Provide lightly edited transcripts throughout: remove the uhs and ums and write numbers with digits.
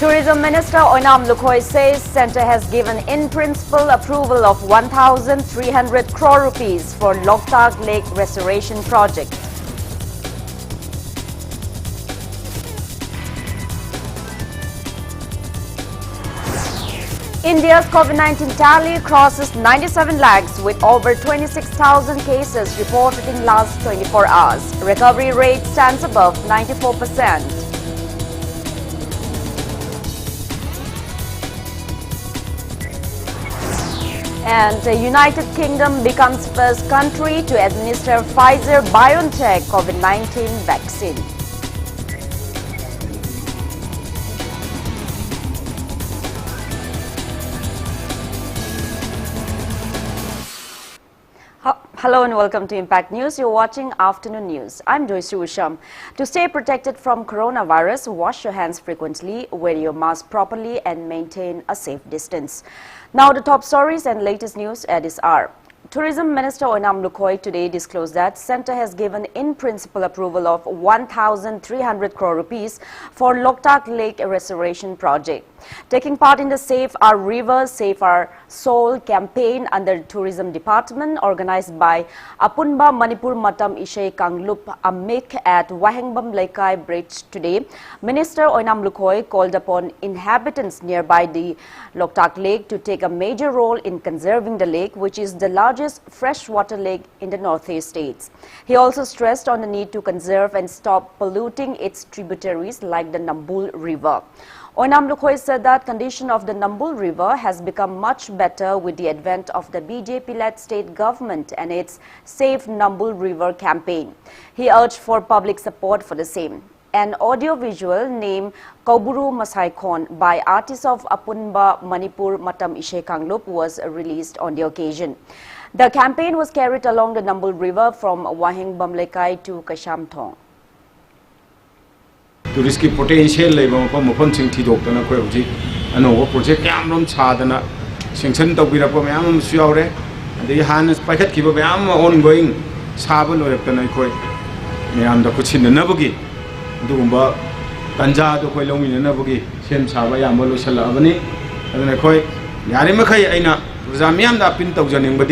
Tourism Minister Onam Lukhoi says Centre has given in-principle approval of 1,300 crore rupees for Loktak Lake Restoration Project. India's COVID-19 tally crosses 97 lakhs with over 26,000 cases reported in last 24 hours. Recovery rate stands above 94%. And the United Kingdom becomes first country to administer Pfizer-BioNTech COVID-19 vaccine. Hello and welcome to Impact News. You're watching Afternoon News. I'm Joyshree Usham. To stay protected from coronavirus, wash your hands frequently, wear your mask properly and maintain a safe distance. Now the top stories and latest news at this hour. Tourism Minister Onam Lukhoi today disclosed that Centre has given in-principle approval of 1,300 crore rupees for Loktak Lake Restoration Project. Taking part in the Save Our River, Save Our Soul campaign under Tourism Department organized by Apunba Manipur Matam Ishai Kanglup Amik at Wahengbam Laikai Bridge today, Minister Onam Lukhoi called upon inhabitants nearby the Loktak Lake to take a major role in conserving the lake, which is the largest freshwater lake in the northeast states. He also stressed on the need to conserve and stop polluting its tributaries like the Nambul River. Onam Lukhoi said that condition of the Nambul River has become much better with the advent of the BJP-led state government and its Save Nambul River campaign. He urged for public support for the same. An audio-visual named Kauburu Masaikon by artists of Apunba Manipur Matam Ishai Kanglup was released on the occasion. The campaign was carried along the Nambul River from Wahengbam Laikai to Kashamthong. Tourist potential level of Mopon Sing Tidokana Koji, and over project Yamrum Sadana, Singson Tobirapom Suare, and the Hannes Packet Kibam ongoing Sabal or Tanakoi, Miam the Kuchin the Nabugi, Dumba, Tanja, the Kolong in the Nabugi, Shem Savaya Molusala Avani, and the Koi, Yarimakai Aina, Zamiam da Pinto Janimba.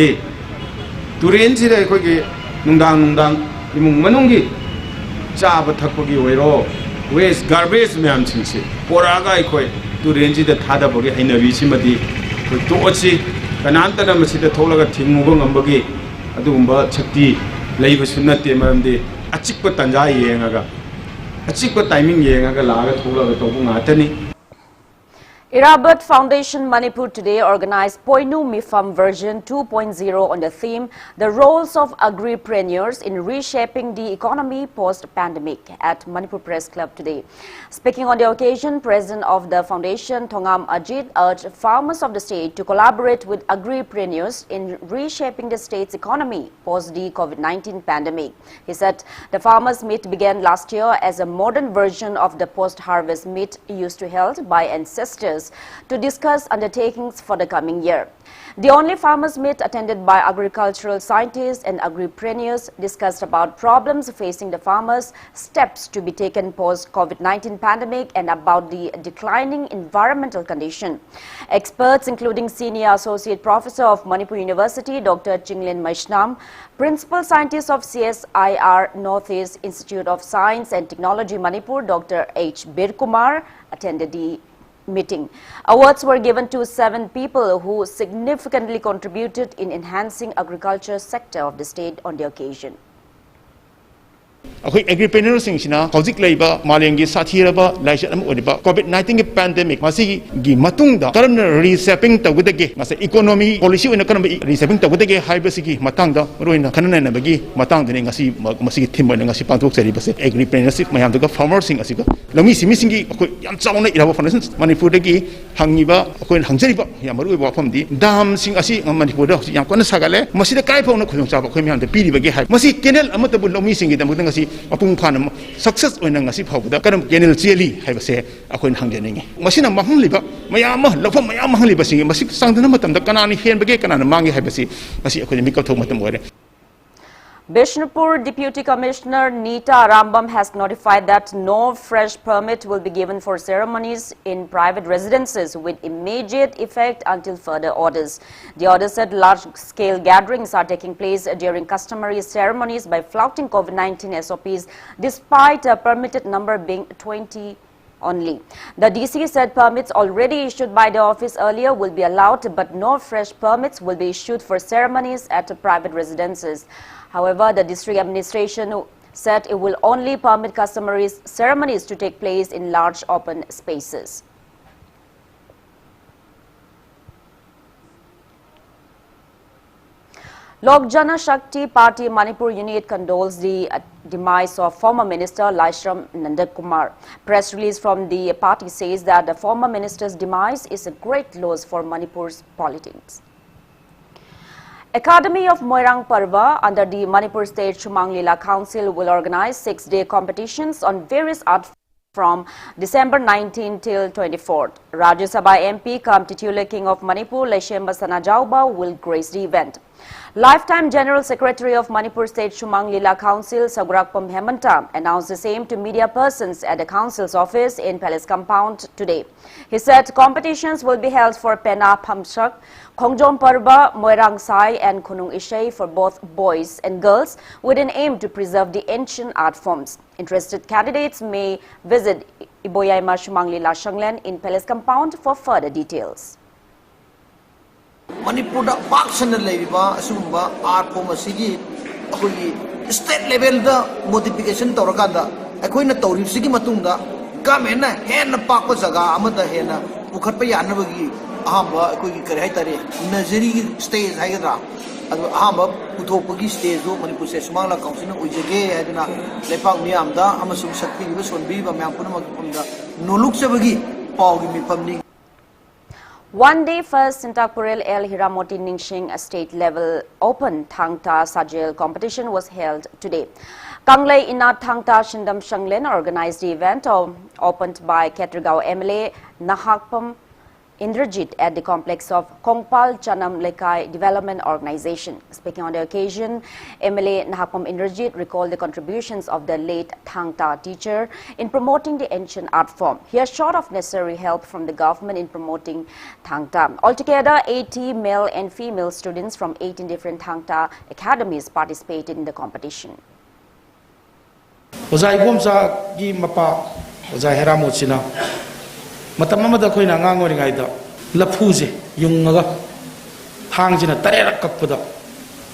Turinsi the Kogi, Nundang, Manungi, Java Takogi, Wero. Waste garbage meam chingsi poraga ikoi to range the thada bogi haina vichimati to ochi kanantana masida tholaga thingmuba ngambagi adugumba chakti leiba sunnate maramde achikpa tanja yengaga achikpa timing yengaga laga tholaga tobu ngatani. Irabat Foundation Manipur today organized Poinu Mifam version 2.0 on the theme The Roles of Agripreneurs in Reshaping the Economy Post-Pandemic at Manipur Press Club today. Speaking on the occasion, President of the Foundation, Thongam Ajit, urged farmers of the state to collaborate with agripreneurs in reshaping the state's economy post the COVID-19 pandemic. He said the farmers' meet began last year as a modern version of the post-harvest meet used to held by ancestors to discuss undertakings for the coming year. The only farmers' meet attended by agricultural scientists and agripreneurs discussed about problems facing the farmers, steps to be taken post-COVID-19 pandemic and about the declining environmental condition. Experts including Senior Associate Professor of Manipur University, Dr. Chinglin Maishnam, Principal Scientist of CSIR Northeast Institute of Science and Technology Manipur, Dr. H. Birkumar, attended the meeting. Awards were given to 7 people who significantly contributed in enhancing agriculture sector of the state on the occasion. Agripreneurs singina hojik leiba malengi sathiraba laisat am odiba COVID-19 pandemic masi gi matungda karamna reshaping tawudage masa economy policy ina karam reshaping tawudage haibasigi matangda roina kanana bagi matangdani ngasi masi thimba ngasi pantok seri base agripreneurship mayam daga farmers sing asiga lami simisingi yam chauna iraba foundation Manipur dagi hangiba ko hangjariba yamaru ba famdi dam sing asi Manipur da yam kona sagale masida kai phone khulung chaba khoi myam de piri bagi hai masi kenel amatabu lami singi da apung phanam success oina ngasi phawda karam kenel cheli haibase akoin hangjaningi masina mahangliba mayam lofam mayam mahangliba singi masi sangdana matamda kanani hen bage kanana mangi haibase masi akoi mikal thok matam ore. Bishnupur Deputy Commissioner Nita Arambam has notified that no fresh permit will be given for ceremonies in private residences with immediate effect until further orders. The order said large-scale gatherings are taking place during customary ceremonies by flouting COVID-19 SOPs despite a permitted number being 20 only. The DC said permits already issued by the office earlier will be allowed, but no fresh permits will be issued for ceremonies at private residences. However, the district administration said it will only permit customary ceremonies to take place in large open spaces. Lok Jana Shakti Party Manipur unit condoles the demise of former Minister Usham Nandakumar. Press release from the party says that the former minister's demise is a great loss for Manipur's politics. Academy of Moirang Parva under the Manipur State Chumang Lila Council will organize 6-day competitions on various art from December 19 till 24th. Rajya Sabha MP cum titular King of Manipur Leshemba Sanajauba will grace the event. Lifetime General Secretary of Manipur State Chumang Lila Council Sagurakpam Hemanta announced the same to media persons at the council's office in Palace Compound today. He said competitions will be held for Pena Phamsak, Khongjom Parba, Moirang Sai and Kunung Ishai for both boys and girls with an aim to preserve the ancient art forms. Interested candidates may visit Iboyaima Chumang Lila Shanglen in Palace Compound for further details. Manipur da Pakistan leviba asumba art form asigi akoi state level da modification toraganda akoi na tori sigi matungda government na hen pakpa jaga amada hena ukhatpa yanabagi ahamba akoi kare hai tare nazari stage haigadra adu ahamba uthopagi stage do Manipur se sumangla council na ujege aduna lepak miyam da amasum shakti ba sonbi ba myam puna makunda noluk sabagi pawgi mi pamni. One day first Sintakpurel El Hiramoti Ningsing State Level Open Tangta Sajal competition was held today. Kanglei Ina Tangta Shindam Shanglen organized the event opened by Ketrgao MLA Nahakpam Indrajit at the complex of Kongpal Chanam Lekai Development Organization. Speaking on the occasion, MLA Nahakpam Indrajit recalled the contributions of the late Tangta teacher in promoting the ancient art form. He assured of necessary help from the government in promoting Tangta. Altogether, 80 male and female students from 18 different Tangta academies participated in the competition. Ozai Gomsa gi mapa Ozai Heramotsina Matamada Koina Ngangoringaida Lapuze Yungaga Hangina Tarera Kapada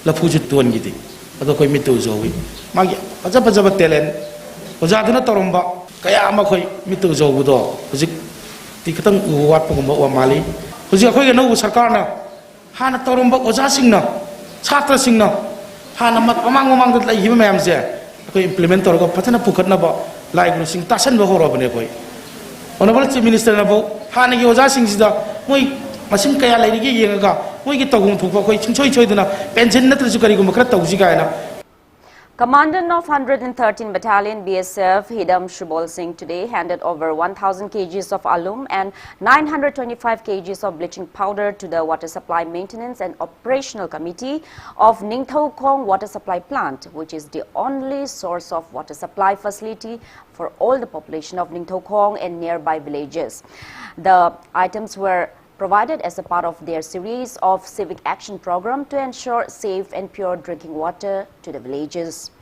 Lapuze Tuangidi Adokoi Mitu Zoe Magi Azabazaba Telen Ozadana Toromba Kayamakoi Mitu Zobudo Zik Tikatan Uwapagumba or Mali Ozakoi no Sarkana Hana Toromba Ozasingna Satra Singna Hana Amang the Himamze implement or Patana Pukatnaba like Rusing Tasan Bahorobane. Honorable Chief Minister Nabo, Hani Yosa Singh, Mui, Masinkaya Lady Yaga, Wigitogum to Choi Choidana, Pension Natricari Mukrata Uzigana. Commandant of 113 Battalion BSF Hidam Shubol Singh today handed over 1,000 kgs of alum and 925 kgs of bleaching powder to the Water Supply Maintenance and Operational Committee of Ningthau Khong Water Supply Plant, which is the only source of water supply facility for all the population of Ningthau Khong and nearby villages. The items were provided as a part of their series of civic action program to ensure safe and pure drinking water to the villages.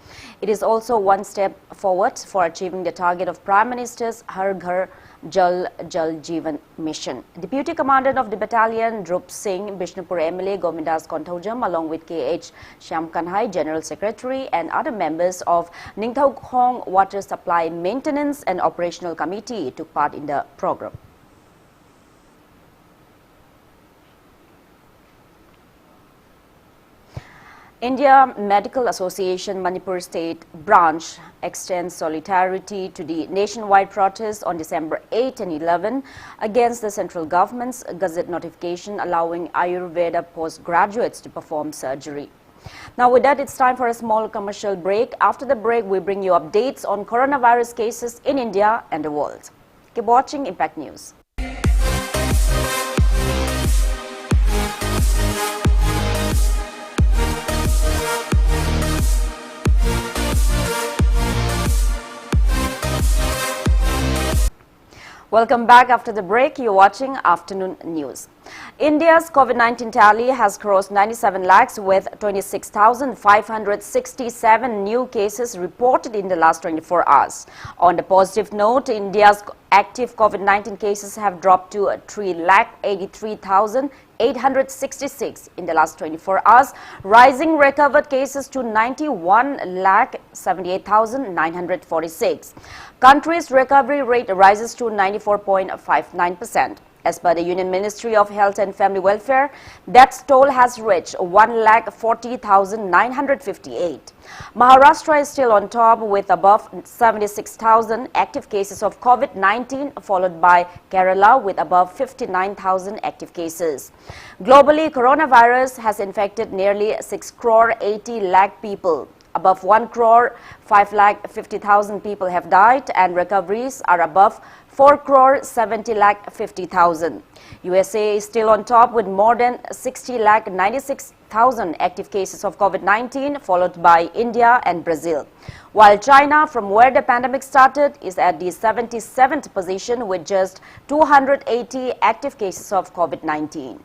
It is also one step forward for achieving the target of Prime Minister's Har Ghar Jal Jal Jeevan mission. Deputy Commandant of the battalion Drup Singh, Bishnupur MLA Gomindas Kontaujam along with KH Shyam Kanhai, General Secretary and other members of Ningthau Khong Water Supply Maintenance and Operational Committee took part in the program. India Medical Association Manipur State Branch extends solidarity to the nationwide protest on December 8 and 11 against the central government's Gazette notification allowing Ayurveda postgraduates to perform surgery. Now with that, it's time for a small commercial break. After the break, we bring you updates on coronavirus cases in India and the world. Keep watching Impact News. Welcome back after the break. You're watching Afternoon News. India's COVID-19 tally has crossed 97 lakhs with 26,567 new cases reported in the last 24 hours. On the positive note, India's active COVID-19 cases have dropped to 3,83,866 in the last 24 hours, rising recovered cases to 91,78,946. Country's recovery rate rises to 94.59%. As per the Union Ministry of Health and Family Welfare, death toll has reached 1,40,958. Maharashtra is still on top with above 76,000 active cases of COVID-19, followed by Kerala with above 59,000 active cases. Globally, coronavirus has infected nearly 6 crore 80 lakh people. Above 1 crore 5 lakh 50,000 people have died, and recoveries are above 4 crore 70 lakh 50,000. USA is still on top with more than 60 lakh 96,000 active cases of COVID-19, followed by India and Brazil. While China, from where the pandemic started, is at the 77th position with just 280 active cases of COVID-19.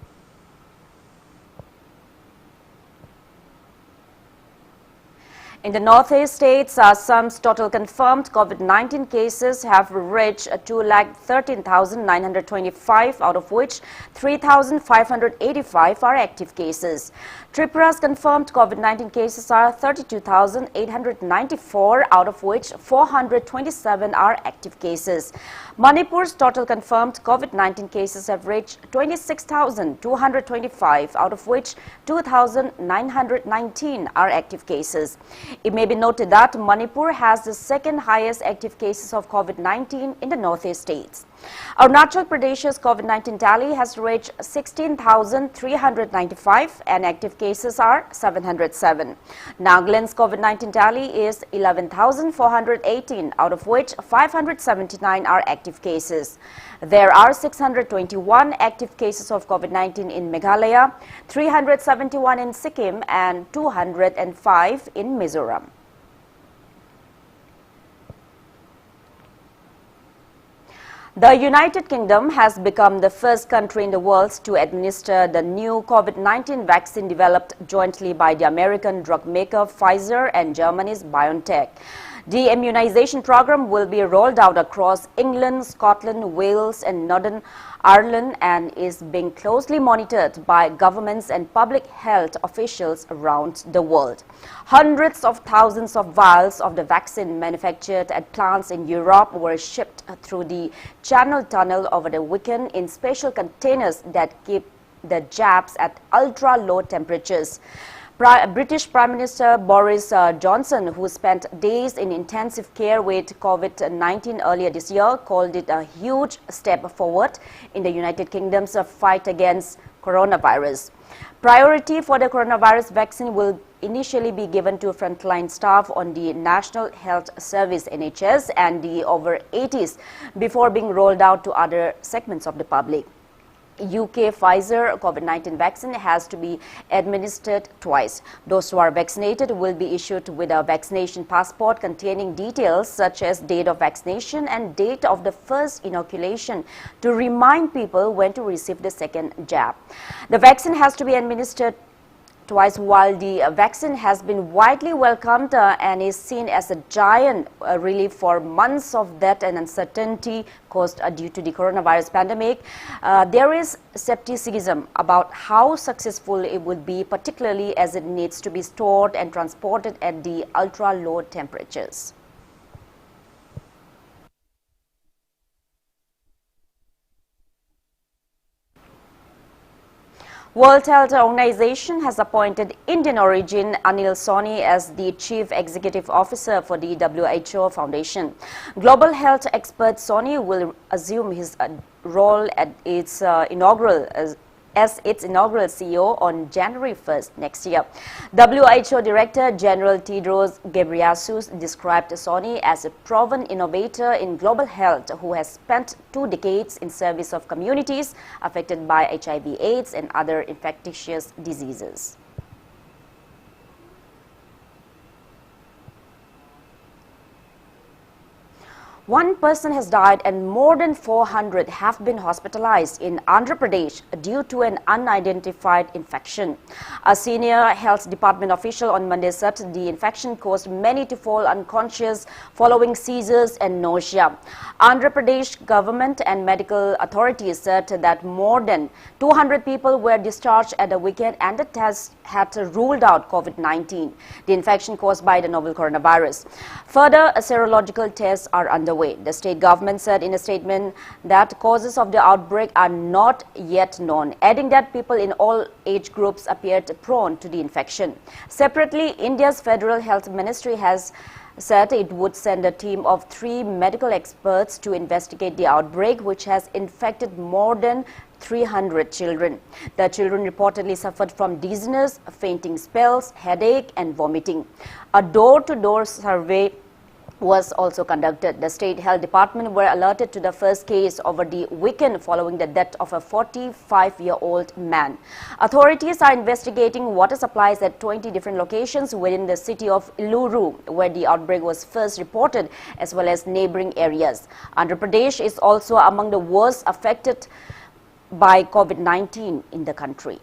In the northeast states, Assam's total confirmed COVID-19 cases have reached 2,13,925, out of which 3,585 are active cases. Tripura's confirmed COVID-19 cases are 32,894, out of which 427 are active cases. Manipur's total confirmed COVID-19 cases have reached 26,225, out of which 2,919 are active cases. It may be noted that Manipur has the second highest active cases of COVID-19 in the northeast states. Arunachal Pradesh's COVID-19 tally has reached 16,395 and active cases are 707. Nagaland's COVID-19 tally is 11,418, out of which 579 are active cases. There are 621 active cases of COVID-19 in Meghalaya, 371 in Sikkim and 205 in Mizoram. The United Kingdom has become the first country in the world to administer the new COVID-19 vaccine developed jointly by the American drug maker Pfizer and Germany's BioNTech. The immunization program will be rolled out across England, Scotland, Wales and Northern Ireland and is being closely monitored by governments and public health officials around the world. Hundreds of thousands of vials of the vaccine manufactured at plants in Europe were shipped through the Channel Tunnel over the weekend in special containers that keep the jabs at ultra-low temperatures. British Prime Minister Boris Johnson, who spent days in intensive care with COVID-19 earlier this year, called it a huge step forward in the United Kingdom's fight against coronavirus. Priority for the coronavirus vaccine will initially be given to frontline staff on the National Health Service (NHS) and the over 80s before being rolled out to other segments of the public. UK Pfizer COVID-19 vaccine has to be administered twice. Those who are vaccinated will be issued with a vaccination passport containing details such as date of vaccination and date of the first inoculation to remind people when to receive the second jab. The vaccine has to be administered twice. While the vaccine has been widely welcomed and is seen as a giant relief for months of debt and uncertainty caused due to the coronavirus pandemic, there is skepticism about how successful it would be, particularly as it needs to be stored and transported at the ultra-low temperatures. World Health Organization has appointed Indian origin Anil Soni as the Chief Executive Officer for the WHO Foundation. Global health expert Soni will assume his role at its inaugural CEO on January 1st next year. WHO Director General Tedros Ghebreyesus described Soni as a proven innovator in global health who has spent 2 decades in service of communities affected by HIV/AIDS and other infectious diseases. One person has died and more than 400 have been hospitalized in Andhra Pradesh due to an unidentified infection. A senior health department official on Monday said the infection caused many to fall unconscious following seizures and nausea. Andhra Pradesh government and medical authorities said that more than 200 people were discharged at the weekend and the test had ruled out COVID-19, the infection caused by the novel coronavirus. Further, serological tests are underway. The state government said in a statement that causes of the outbreak are not yet known, adding that people in all age groups appeared prone to the infection. Separately, India's Federal Health Ministry has said it would send a team of 3 medical experts to investigate the outbreak, which has infected more than 300 children. The children reportedly suffered from dizziness, fainting spells, headache and vomiting. A door-to-door survey was also conducted. The State Health Department were alerted to the first case over the weekend following the death of a 45-year-old man. Authorities are investigating water supplies at 20 different locations within the city of Iluru, where the outbreak was first reported, as well as neighboring areas. Andhra Pradesh is also among the worst affected by COVID-19 in the country.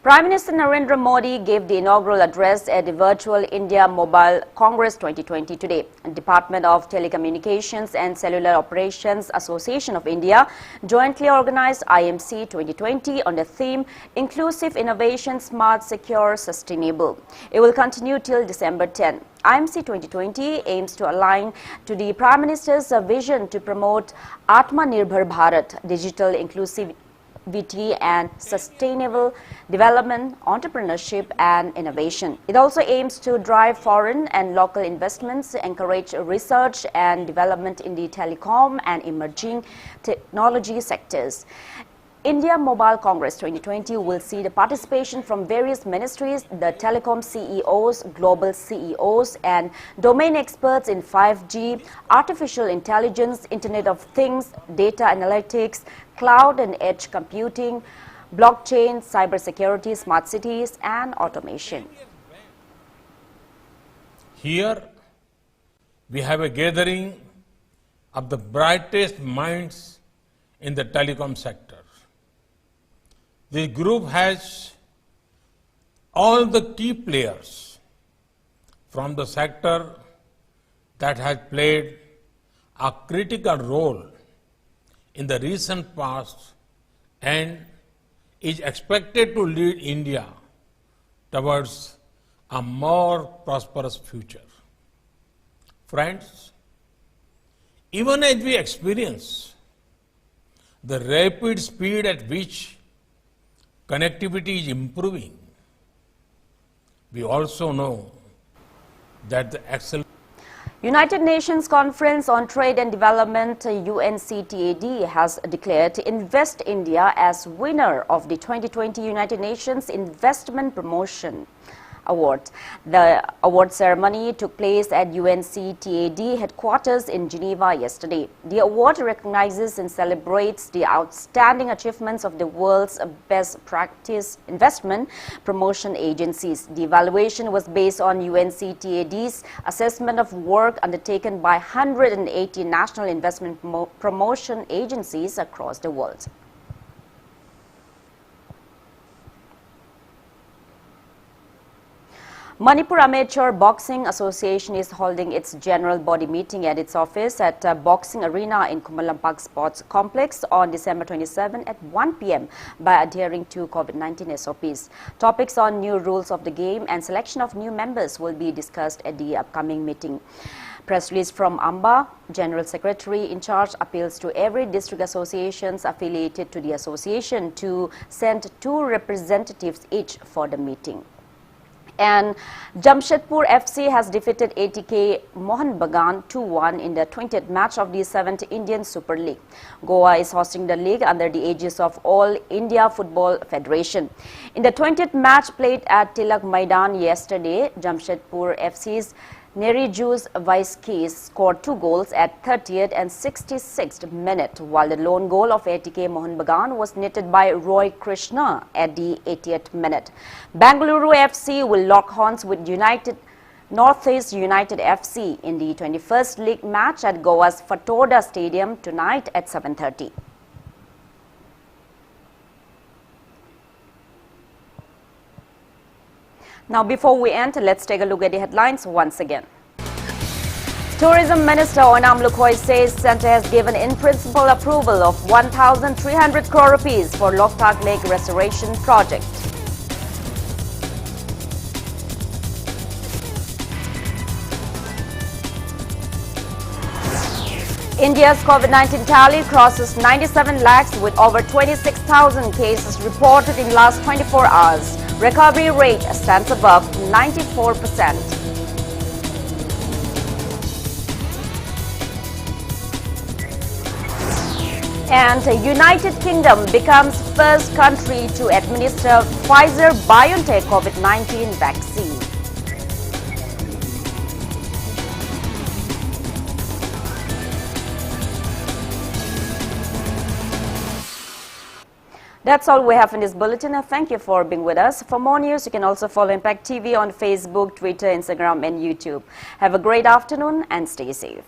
Prime Minister Narendra Modi gave the inaugural address at the virtual India Mobile Congress 2020 today. The Department of Telecommunications and Cellular Operations Association of India jointly organized IMC 2020 on the theme Inclusive Innovation, Smart, Secure, Sustainable. It will continue till December 10. IMC 2020 aims to align to the Prime Minister's vision to promote Atmanirbhar Bharat, digital inclusivity and sustainable development, entrepreneurship and innovation. It also aims to drive foreign and local investments, encourage research and development in the telecom and emerging technology sectors. India Mobile Congress 2020 will see the participation from various ministries, the telecom CEOs, global CEOs and domain experts in 5G, artificial intelligence, Internet of Things, data analytics, cloud and edge computing, blockchain, cybersecurity, smart cities and automation. Here we have a gathering of the brightest minds in the telecom sector. This group has all the key players from the sector that has played a critical role in the recent past and is expected to lead India towards a more prosperous future. Friends, even as we experience the rapid speed at which connectivity is improving, we also know that the United Nations Conference on Trade and Development UNCTAD has declared Invest India as winner of the 2020 United Nations Investment Promotion Award. The award ceremony took place at UNCTAD headquarters in Geneva yesterday. The award recognizes and celebrates the outstanding achievements of the world's best practice investment promotion agencies. The evaluation was based on UNCTAD's assessment of work undertaken by 180 national investment promotion agencies across the world. Manipur Amateur Boxing Association is holding its general body meeting at its office at Boxing Arena in Kumalampak Sports Complex on December 27 at 1 p.m. by adhering to COVID-19 SOPs. Topics on new rules of the game and selection of new members will be discussed at the upcoming meeting. Press release from Amba, General Secretary in charge, appeals to every district associations affiliated to the association to send 2 representatives each for the meeting. And Jamshedpur FC has defeated ATK Mohan Bagan 2-1 in the 20th match of the 7th Indian Super League. Goa is hosting the league under the aegis of All India Football Federation. In the 20th match played at Tilak Maidan yesterday, Jamshedpur FC's Nerijus Vaiskis scored 2 goals at 30th and 66th minute, while the lone goal of ATK Mohan Bagan was netted by Roy Krishna at the 80th minute. Bengaluru FC will lock horns with Northeast United FC in the 21st League match at Goa's Fatorda Stadium tonight at 7:30. Now, before we end, let's take a look at the headlines once again. Tourism Minister Onam Lukhoi says Centre has given in-principle approval of 1,300 crore rupees for Loktak Lake Restoration Project. India's COVID-19 tally crosses 97 lakhs with over 26,000 cases reported in last 24 hours. Recovery rate stands above 94%. And United Kingdom becomes first country to administer Pfizer-BioNTech COVID-19 vaccine. That's all we have in this bulletin. Thank you for being with us. For more news, you can also follow Impact TV on Facebook, Twitter, Instagram, and YouTube. Have a great afternoon and stay safe.